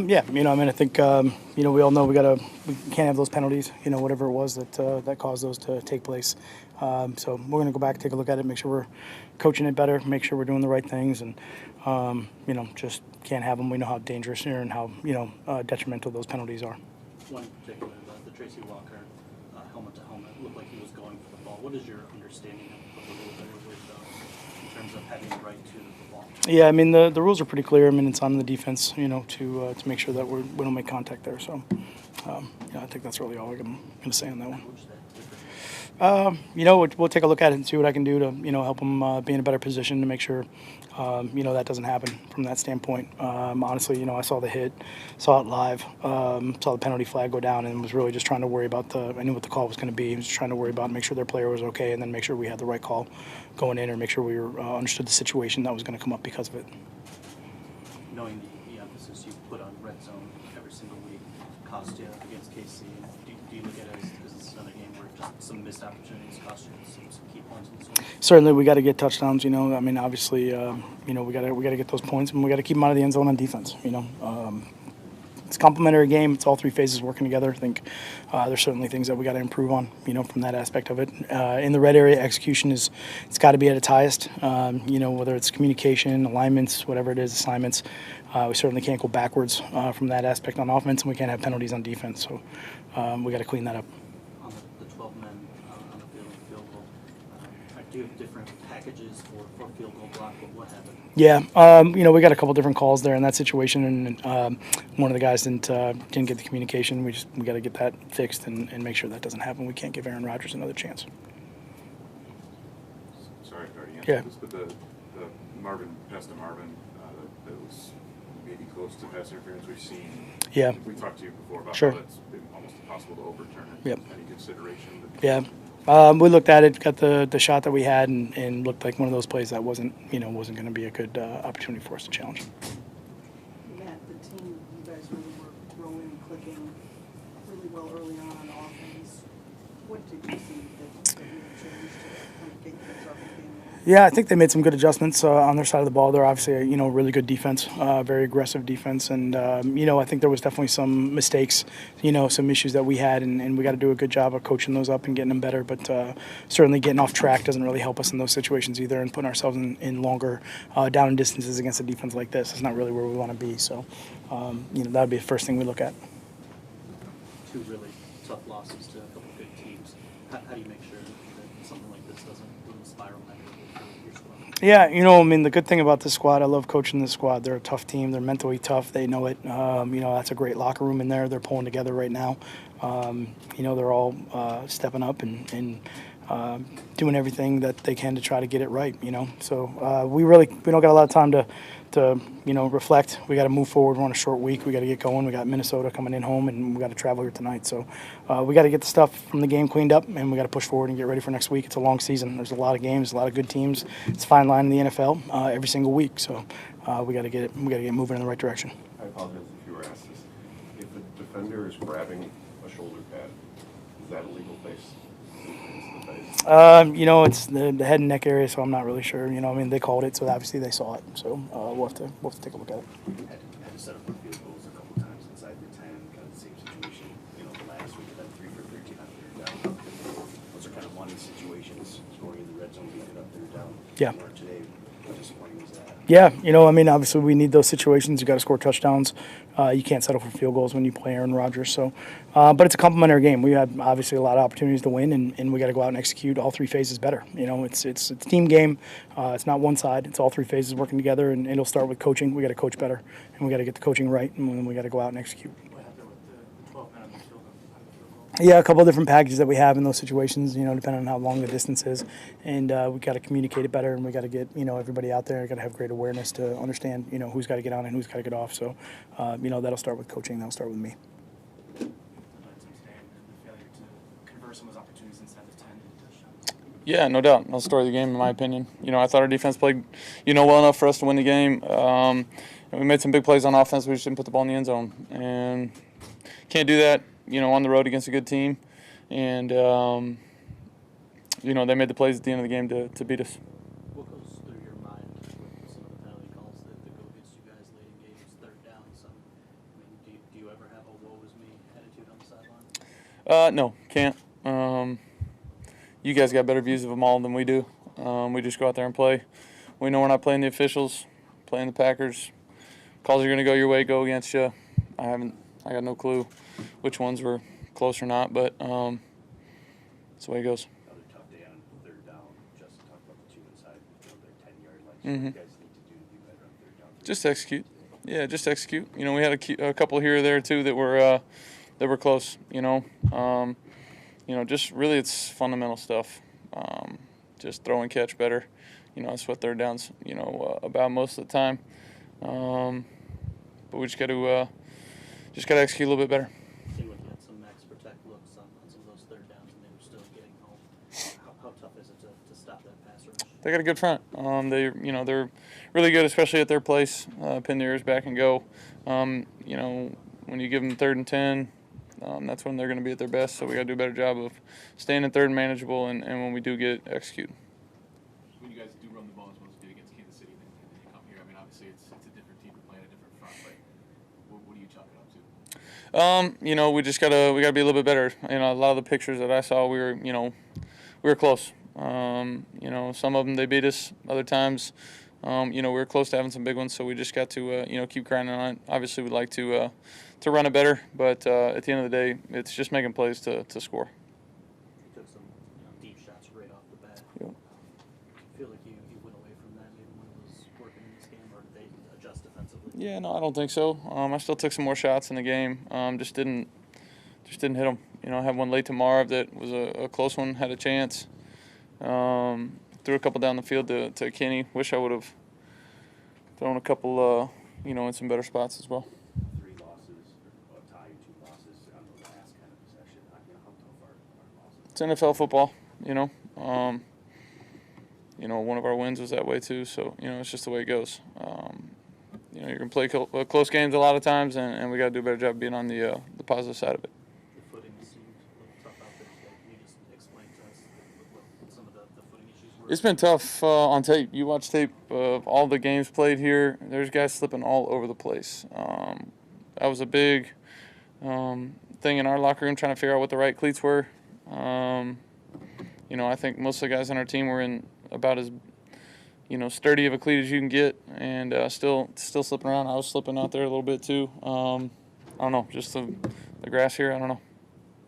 Yeah, I think we all know we can't have those penalties. Whatever it was that caused those to take place. So we're going to go back, take a look at it, make sure we're coaching it better, make sure we're doing the right things, and just can't have them. We know how dangerous here and how detrimental those penalties are. One in particular, the Tracy Walker helmet to helmet looked like he was going for the ball. What is your understanding of the rule there in terms of having the right to the ball? Yeah, the rules are pretty clear. It's on the defense, to make sure that we don't make contact there. So, I think that's really all I'm going to say on that one. We'll take a look at it and see what I can do to, help them be in a better position to make sure, that doesn't happen from that standpoint. Honestly, I saw the hit, saw it live, saw the penalty flag go down, and was really just trying to worry about I knew what the call was going to be. I was trying to worry about make sure their player was okay, and then make sure we had the right call going in, or make sure we understood the situation that was going to come up because of it. Knowing the emphasis you put on red zone every single week cost you against KC, do you look at it as this is another game where just some missed opportunities cost you some key points in this one? Certainly, we got to get touchdowns. Obviously, we got to get those points, and we got to keep them out of the end zone on defense. It's a complementary game. It's all three phases working together. I think there's certainly things that we got to improve on, from that aspect of it. In the red area, execution it's got to be at its highest. Whether it's communication, alignments, whatever it is, assignments. We certainly can't go backwards from that aspect on offense, and we can't have penalties on defense. So we got to clean that up. On the 12 men on the field goal, do you have different packages for field goal block? What happened? Yeah, we got a couple different calls there in that situation, and one of the guys didn't get the communication. We got to get that fixed and make sure that doesn't happen. We can't give Aaron Rodgers another chance. Sorry, I already Yeah. answered this, but the Marvin pass to Marvin, that was maybe close to pass interference we've seen. Yeah. We talked to you before about Sure. how it's been almost impossible to overturn it. Yep. Any consideration? Yeah. We looked at it, got the shot that we had, and looked like one of those plays that wasn't going to be a good opportunity for us to challenge. Matt, the team, you guys really were rolling and clicking really well early on offense. What did you see that really changed to kind of get you guys off the game? Yeah, I think they made some good adjustments on their side of the ball. They're obviously a really good defense, very aggressive defense, and I think there was definitely some mistakes, some issues that we had, and we got to do a good job of coaching those up and getting them better. But certainly getting off track doesn't really help us in those situations either, and putting ourselves in longer down and distances against a defense like this is not really where we want to be. So that would be the first thing we look at. Two really tough losses to a couple of good teams. How do you make sure that something like this doesn't spiral negatively for your squad? Yeah, the good thing about this squad, I love coaching this squad. They're a tough team. They're mentally tough. They know it. That's a great locker room in there. They're pulling together right now. They're all stepping up and doing everything that they can to try to get it right. So we don't got a lot of time to reflect. We got to move forward. We're on a short week. We got to get going. We got Minnesota coming in home, and we got to travel here tonight. So we got to get the stuff from the game cleaned up, and we got to push forward and get ready for next week. It's a long season. There's a lot of games, a lot of good teams. It's a fine line in the NFL every single week. So we got to get it. We got to get moving in the right direction. I apologize if you were asked this. If a defender is grabbing a shoulder pad, is that a legal place? It's the head and neck area, so I'm not really sure. They called it, so obviously they saw it. So we'll have to take a look at it. Had to set up for field goals a couple times inside the 10, kind of the same situation. The last week, then 3 for 13 on third down. Those are kind of money situations, scoring in the red zone, being up third down. Yeah. Or today, how disappointing was that? Yeah, obviously we need those situations. You got to score touchdowns. You can't settle for field goals when you play Aaron Rodgers. So, but it's a complementary game. We had obviously a lot of opportunities to win, and we got to go out and execute all three phases better. It's a team game. It's not one side. It's all three phases working together, and it'll start with coaching. We got to coach better, and we got to get the coaching right, and then we got to go out and execute. What happened with the 12 men on the field goal? Yeah, a couple of different packages that we have in those situations, depending on how long the distance is. And we got to communicate it better, and we got to get, everybody out there. Got to have great awareness to understand, who's got to get on and who's got to get off. So, that'll start with coaching. That'll start with me. Yeah, no doubt. No story of the game, in my opinion. I thought our defense played, well enough for us to win the game. And we made some big plays on offense. We just didn't put the ball in the end zone. And can't do that, on the road against a good team. And, they made the plays at the end of the game to beat us. What goes through your mind with some of the penalty calls that go against you guys late in games, third down, some No, can't. You guys got better views of them all than we do. We just go out there and play. We know we're not playing the officials, playing the Packers. Calls are going to go your way, go against you. I got no clue which ones were close or not, but that's the way it goes. Another tough day on third down. Just talk about the two inside, their 10-yard line. Mhm. What you guys need to do better on third down? Just execute. Yeah, just execute. You know, we had a couple here or there too that were close. You know, just really it's fundamental stuff. Just throw and catch better. You know, that's what third downs about most of the time. But we just got to execute a little bit better. Seemed like you had some max protect looks on some of those third downs, and they were still getting home. How tough is it to stop that pass rush? They got a good front. They're really good, especially at their place. Pin their ears back and go. When you give them 3rd and 10, that's when they're going to be at their best. So we got to do a better job of staying in third and manageable, and when we do get execute. When you guys do run the ball as well as you did against Kansas City, then you come here. I mean, obviously it's a different team playing a different front, but what do you chalk it up to? We gotta be a little bit better. You know, a lot of the pictures that I saw, we were close. Some of them they beat us. Other times, we were close to having some big ones. So we just got to keep grinding on it. Obviously, we'd like to run it better, but at the end of the day, it's just making plays to score. You took some deep shots right off the bat. Yep. Do you feel like you went away from that maybe when it was working in this game, or did they adjust defensively? Yeah, no, I don't think so. I still took some more shots in the game. Just didn't hit them. I had one late to Marv that was a close one, had a chance. Threw a couple down the field to Kenny. Wish I would have thrown a couple, in some better spots as well. 3 losses, or a tie, 2 losses on the last kind of possession. How tough are losses? It's NFL football, one of our wins was that way too. So, it's just the way it goes. You're going to play close games a lot of times, and we got to do a better job being on the positive side of it. The footing seemed a little tough out there today. Can you just explain to us what some of the footing issues were? It's been tough on tape. You watch tape of all the games played here. There's guys slipping all over the place. That was a big thing in our locker room, trying to figure out what the right cleats were. I think most of the guys on our team were in about as sturdy of a cleat as you can get, and still slipping around. I was slipping out there a little bit too. I don't know, just the grass here. I don't know.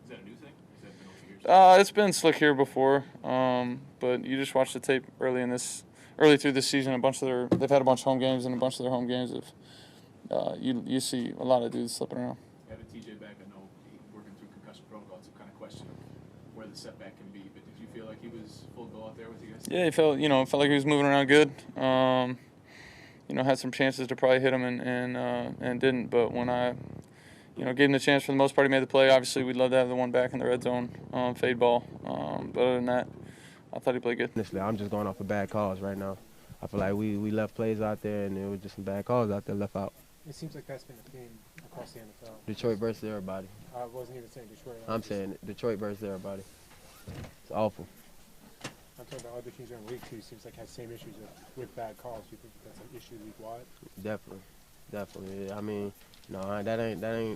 Is that a new thing? Has that been over years? It's been slick here before, but you just watch the tape early through this season. They've had a bunch of home games, and a bunch of their home games you see a lot of dudes slipping around. Having TJ back, I know working through concussion protocol, it's a kind of question where the setback can be. But did you feel like he was full go out there with you guys? Yeah, he felt like he was moving around good. Had some chances to probably hit him and didn't. But when I, gave him the chance for the most part, he made the play. Obviously, we'd love to have the one back in the red zone, fade ball. But other than that, I thought he played good. Honestly, I'm just going off of bad calls right now. I feel like we left plays out there, and there was just some bad calls out there left out. It seems like that's been a theme across the NFL. Detroit versus everybody. I wasn't even saying Detroit. I'm saying Detroit versus everybody. It's awful. I'm talking about other teams around the league too. Seems like has same issues with bad calls. Do you think that's an issue league-wide? Definitely. Yeah, I mean, no,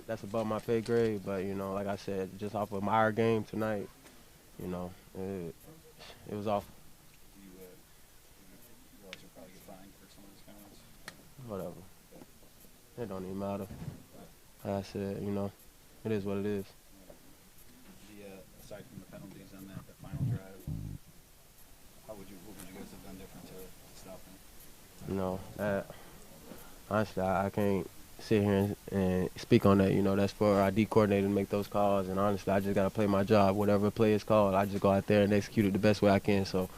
that's above my pay grade. But like I said, just off of our game tonight, it was awful. You realize you'll probably get fined for some of these comments? Whatever. It don't even matter. Like I said, it is what it is. Aside from the penalties on that final drive, what would you guys have done different to stop them? Honestly, I can't sit here and speak on that. That's for our D coordinator to make those calls. And honestly, I just got to play my job. Whatever play is called, I just go out there and execute it the best way I can. So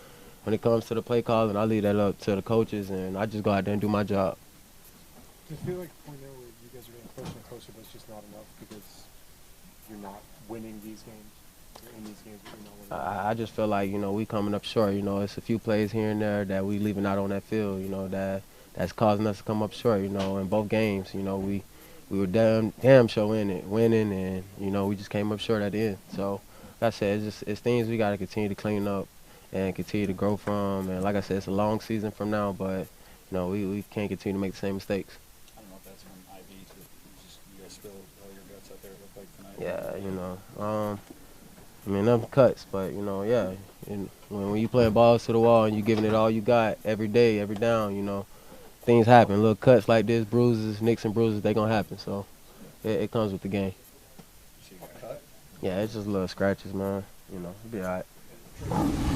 when it comes to the play calling, I leave that up to the coaches, and I just go out there and do my job. Do you feel like a point now where you guys are getting closer and closer, but it's just not enough because you're not winning these games? In these games, you're not winning. I just feel like, we coming up short. It's a few plays here and there that we leaving out on that field, that's causing us to come up short, in both games. We were damn sure winning, and, we just came up short at the end. So, like I said, it's things we got to continue to clean up and continue to grow from. And like I said, it's a long season from now, but, we can't continue to make the same mistakes. I don't know if that's from IV to just you guys spilled all your guts out there, it looked like tonight. Yeah, I mean, them cuts, but, you know, yeah. And when you playing balls to the wall and you giving it all you got every day, every down, you know, things happen. Little cuts like this, bruises, nicks and bruises, they going to happen. So it comes with the game. So you got cut? Yeah, it's just little scratches, man. You know, it'll be all right.